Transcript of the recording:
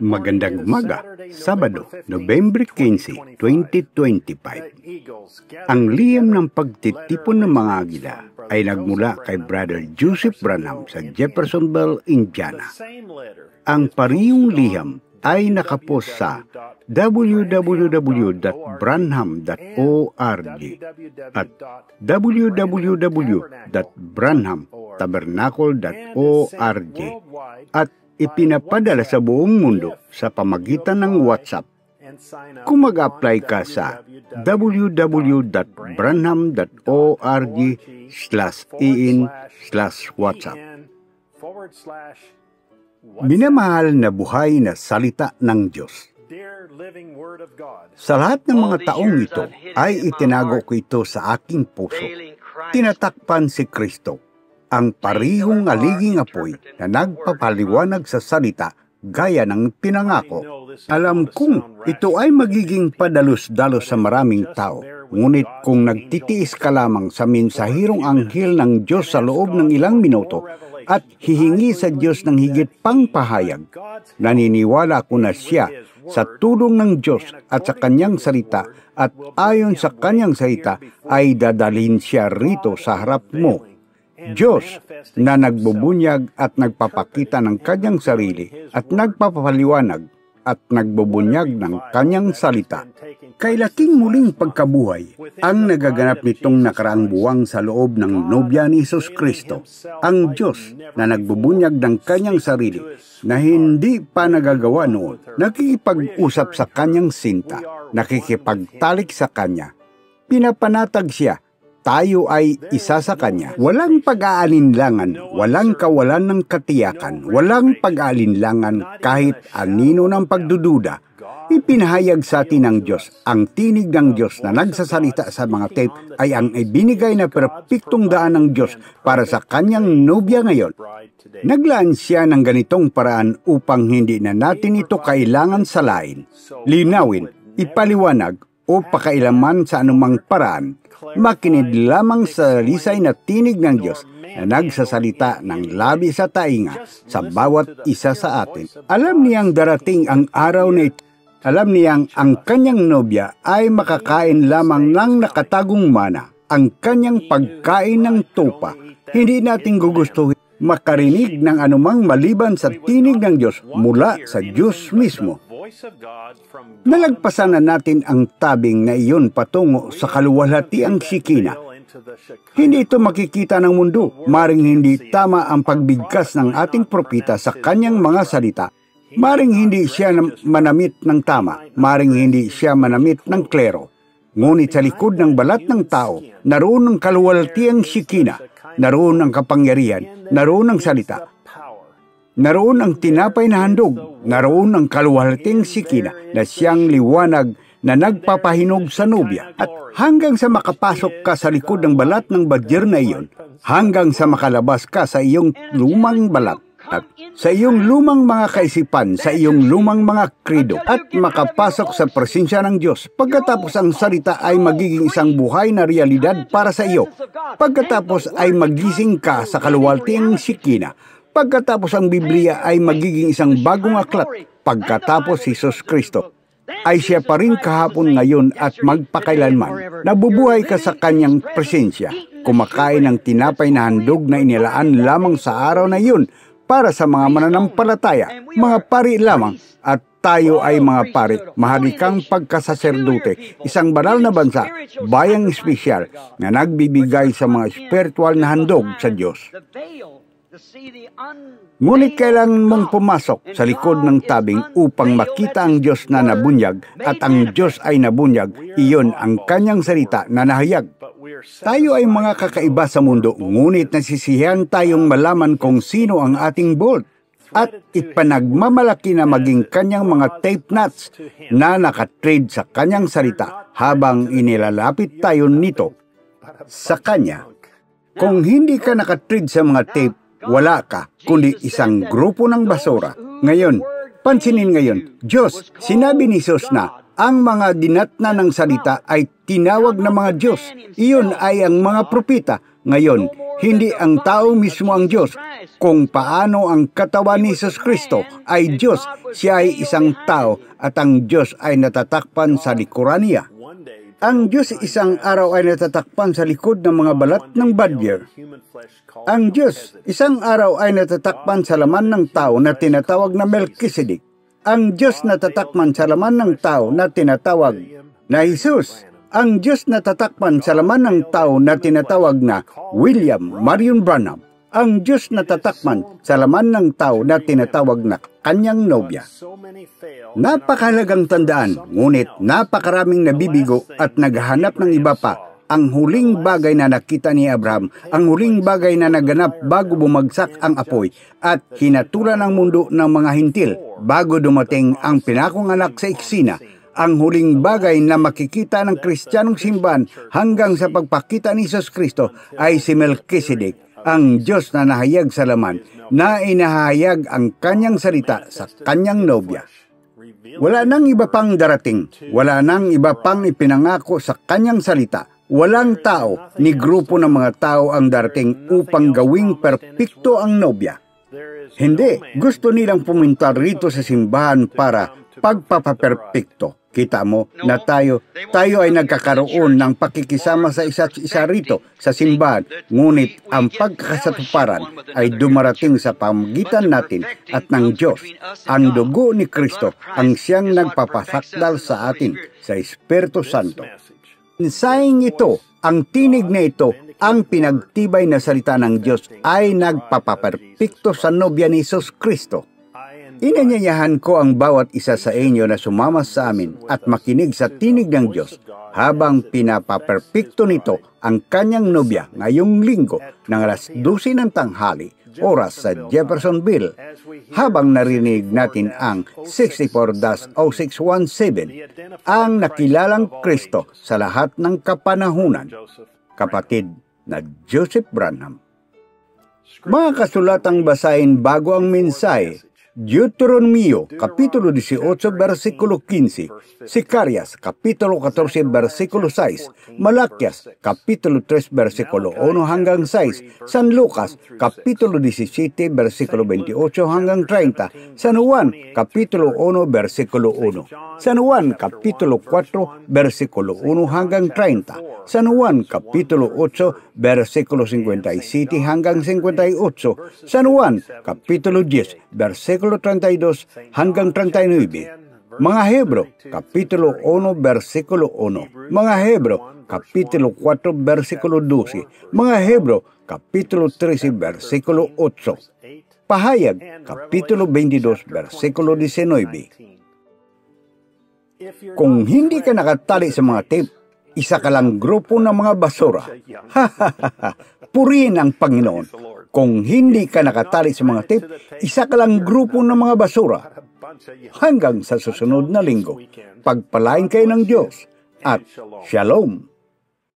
Magandang umaga, Sabado, Nobyembre 15, 2025. Ang liham ng pagtitipon ng mga agila ay nagmula kay Brother Joseph Branham sa Jeffersonville, Indiana. Ang parehong liham ay nakapost sa www.branham.org at www.branhamtabernacle.org at ipinapadala sa buong mundo sa pamagitan ng WhatsApp. Kung mag-apply ka sa www.branham.org/in/WhatsApp. Minamahal na buhay na salita ng Diyos. Sa lahat ng mga taong ito ay itinago ko ito sa aking puso. Tinatakpan si Kristo, ang parihong aliging apoy na nagpapaliwanag sa salita gaya ng pinangako. Alam kong ito ay magiging padalos-dalos sa maraming tao, ngunit kung nagtitiis ka lamang sa mensahirong anghel ng Diyos sa loob ng ilang minuto at hihingi sa Diyos ng higit pang pahayag, naniniwala ko na siya sa tulong ng Diyos at sa kanyang salita at ayon sa kanyang salita ay dadalhin siya rito sa harap mo. Diyos na nagbubunyag at nagpapakita ng kanyang sarili at nagpapaliwanag at nagbubunyag ng kanyang salita. Kay laking muling pagkabuhay ang nagaganap nitong nakaraang buwang sa loob ng nobya ni Hesus Kristo. Ang Diyos na nagbubunyag ng kanyang sarili na hindi pa nagagawa noon, nakikipag-usap sa kanyang sinta, nakikipagtalik sa kanya, pinapanatag siya. Tayo ay isa sa Kanya. Walang pag-aalinlangan, walang kawalan ng katiyakan, walang pag-aalinlangan kahit anino ng pagdududa. Ipinahayag sa atin ng Diyos. Ang tinig ng Diyos na nagsasalita sa mga tape ay ang ibinigay na perpektong daan ng Diyos para sa Kanyang nobya ngayon. Naglaan siya ng ganitong paraan upang hindi na natin ito kailangan salain, linawin, ipaliwanag o pakailaman sa anumang paraan. Makinig lamang sa lisay na tinig ng Diyos na nagsasalita ng labi sa tainga sa bawat isa sa atin. Alam niyang darating ang araw na ito. Alam niyang ang kanyang nobya ay makakain lamang ng nakatagong mana, ang kanyang pagkain ng tupa. Hindi natin gugustuhin makarinig ng anumang maliban sa tinig ng Diyos mula sa Diyos mismo. Nalagpasan na natin ang tabing na iyon patungo sa kaluwalhatiang Shekina. Hindi ito makikita ng mundo. Maring hindi tama ang pagbigkas ng ating propeta sa kanyang mga salita. Maring hindi siya manamit ng tama. Maring hindi siya manamit ng klero. Ngunit sa likod ng balat ng tao, naroon ang kaluwalhatiang Shekina. Naroon ang kapangyarihan. Naroon ang salita. Naroon ang tinapay na handog, naroon ang kaluwalhating Shekina na siyang liwanag na nagpapahinog sa nobya. At hanggang sa makapasok ka sa likod ng balat ng badyar na iyon, hanggang sa makalabas ka sa iyong lumang balat, at sa iyong lumang mga kaisipan, sa iyong lumang mga krido, at makapasok sa presensya ng Diyos. Pagkatapos ang salita ay magiging isang buhay na realidad para sa iyo. Pagkatapos ay magising ka sa kaluwalhating Shekina. Pagkatapos ang Biblia ay magiging isang bagong aklat. Pagkatapos si Hesus Kristo ay siya pa rin kahapon, ngayon at magpakailanman. Nabubuhay ka sa kanyang presensya. Kumakain ng tinapay na handog na inilaan lamang sa araw na yun para sa mga mananampalataya, mga pari lamang. At tayo ay mga pari, maharikang pagkasaserdote, isang banal na bansa, bayang espesyal na nagbibigay sa mga spiritual na handog sa Diyos. Ngunit kailangan mong pumasok sa likod ng tabing upang makita ang Diyos na nabunyag, at ang Diyos ay nabunyag, iyon ang kanyang salita na nahayag. Tayo ay mga kakaiba sa mundo, ngunit nasisiyahan tayong malaman kung sino ang ating Bolt, at ipanagmamalaki na maging kanyang mga tape nuts na nakatrade sa kanyang salita habang inilalapit tayo nito sa kanya. Kung hindi ka nakatrade sa mga tape, wala ka, kundi isang grupo ng basura. Ngayon, pansinin ngayon, Diyos, sinabi ni Hesus na ang mga dinatna ng salita ay tinawag na mga Diyos. Iyon ay ang mga propeta. Ngayon, hindi ang tao mismo ang Diyos. Kung paano ang katawan ni Jesus Kristo ay Diyos, siya ay isang tao at ang Diyos ay natatakpan sa likuran niya. Ang Diyos isang araw ay natatakpan sa likod ng mga balat ng badger. Ang Diyos isang araw ay natatakpan sa laman ng tao na tinatawag na Melchizedek. Ang Diyos natatakpan sa laman ng tao na tinatawag na Jesus. Ang Diyos natatakpan sa laman ng tao na tinatawag na William Marion Branham. Ang Diyos natatakpan sa laman ng tao na tinatawag na kanyang nobya. Napakahalagang tandaan, ngunit napakaraming nabibigo at naghahanap ng iba pa. Ang huling bagay na nakita ni Abraham, ang huling bagay na naganap bago bumagsak ang apoy at hinatulan ang mundo ng mga hintil bago dumating ang pinakong anak sa eksena. Ang huling bagay na makikita ng Kristiyanong simbahan hanggang sa pagpakita ni Jesus Kristo ay si Melchizedek, ang Diyos na nahayag sa laman, na inahayag ang kanyang salita sa kanyang nobya. Wala nang iba pang darating, wala nang iba pang ipinangako sa kanyang salita. Walang tao ni grupo ng mga tao ang darating upang gawing perpekto ang nobya. Hindi, gusto nilang pumunta rito sa simbahan para pagpapaperpekto. Kita mo na tayo ay nagkakaroon ng pakikisama sa isa't isa rito sa simbahan, ngunit ang pagkakasatuparan ay dumarating sa pamagitan natin at ng Diyos. Ang dugo ni Kristo ang siyang nagpapasakdal sa atin sa Espiritu Santo. Mensaheng ito, ang tinig na ito, ang pinagtibay na salita ng Diyos ay nagpapaperpekto sa nobya ni Jesus Kristo. Inanyayahan ko ang bawat isa sa inyo na sumama sa amin at makinig sa tinig ng Diyos habang pinapaperpekto nito ang kanyang nobya ngayong linggo ng alas 12 ng tanghali, oras sa Jeffersonville, habang narinig natin ang 64-0617, ang nakilalang Kristo sa lahat ng kapanahunan, kapatid na Joseph Branham. Mga kasulatang basahin bago ang mensahe: Deuteronomio, Kapitulo 18, versikulo 15, Sicarias, Kapitulo 14, versikulo 6, Malakias, Kapitulo 3, versikulo 1 hanggang 6, San Lucas, Kapitulo 17, versikulo 28 hanggang 30, San Juan, Kapitulo 1, versikulo 1, San Juan, Kapitulo 4, versikulo 1 hanggang 30, San Juan, Kapitulo 8, versikulo 57 hanggang 58, San Juan, Kapitulo 10, versikulo 32 hanggang 39. Mga Hebro, Kapitulo 1, versikulo 1. Mga Hebro, Kapitulo 4, versikulo 12. Mga Hebro, Kapitulo 13, versikulo 8. Pahayag, Kapitulo 22, versikulo 19. Kung hindi ka nakatali sa mga tape, isa ka lang grupo ng mga basura. Purihin ang Panginoon. Kung hindi ka nakatali sa mga tape, isa ka lang grupo ng mga basura. Hanggang sa susunod na linggo, pagpalain kayo ng Diyos at Shalom.